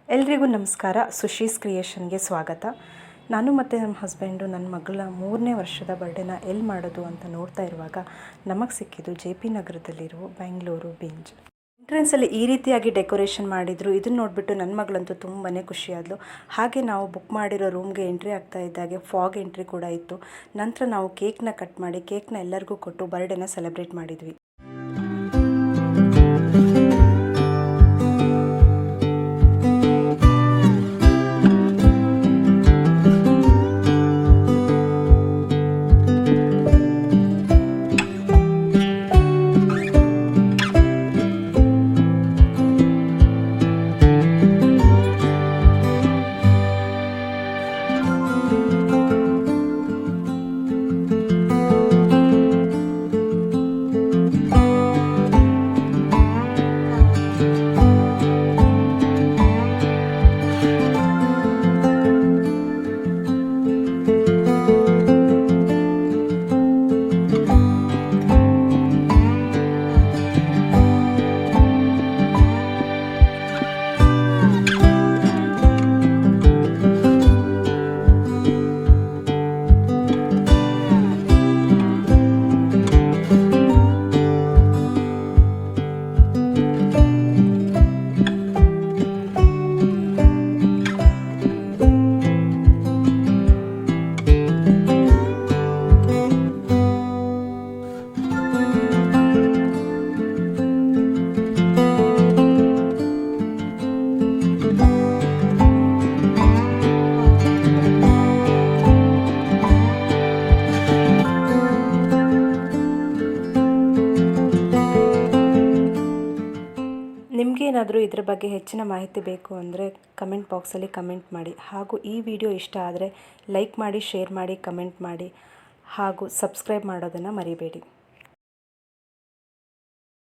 ಎಲ್ರಿಗೂ ನಮಸ್ಕಾರ. ಸುಶೀಸ್ ಕ್ರಿಯೇಷನ್ಗೆ ಸ್ವಾಗತ. ನಾನು ಮತ್ತು ನಮ್ಮ ಹಸ್ಬೆಂಡು ನನ್ನ ಮಗಳ 3ನೇ ವರ್ಷದ ಬರ್ಡೇನ ಎಲ್ಲಿ ಮಾಡೋದು ಅಂತ ನೋಡ್ತಾ ಇರುವಾಗ ನಮಗೆ ಸಿಕ್ಕಿದ್ದು JP ನಗರದಲ್ಲಿರುವ ಬೆಂಗಳೂರು ಬಿಂಜ್. ಎಂಟ್ರೆನ್ಸಲ್ಲಿ ಈ ರೀತಿಯಾಗಿ ಡೆಕೋರೇಷನ್ ಮಾಡಿದರು. ಇದನ್ನು ನೋಡಿಬಿಟ್ಟು ನನ್ನ ಮಗಳಂತೂ ತುಂಬಾ ಖುಷಿಯಾದಳು. ಹಾಗೆ ನಾವು ಬುಕ್ ಮಾಡಿರೋ ರೂಮ್ಗೆ ಎಂಟ್ರಿ ಆಗ್ತಾ ಇದ್ದಾಗೆ ಫಾಗ್ ಎಂಟ್ರಿ ಕೂಡ ಇತ್ತು. ನಂತರ ನಾವು ಕೇಕ್ನ ಕಟ್ ಮಾಡಿ ಕೇಕ್ನ ಎಲ್ಲರಿಗೂ ಕೊಟ್ಟು ಬರ್ಡೇನ ಸೆಲೆಬ್ರೇಟ್ ಮಾಡಿದ್ವಿ. ನಿಮಗೇನಾದರೂ ಇದರ ಬಗ್ಗೆ ಹೆಚ್ಚಿನ ಮಾಹಿತಿ ಬೇಕು ಅಂದರೆ ಕಮೆಂಟ್ ಬಾಕ್ಸಲ್ಲಿ ಕಮೆಂಟ್ ಮಾಡಿ. ಹಾಗೂ ಈ ವಿಡಿಯೋ ಇಷ್ಟ ಆದರೆ ಲೈಕ್ ಮಾಡಿ, ಶೇರ್ ಮಾಡಿ, ಕಮೆಂಟ್ ಮಾಡಿ ಹಾಗೂ ಸಬ್ಸ್ಕ್ರೈಬ್ ಮಾಡೋದನ್ನು ಮರಿಬೇಡಿ.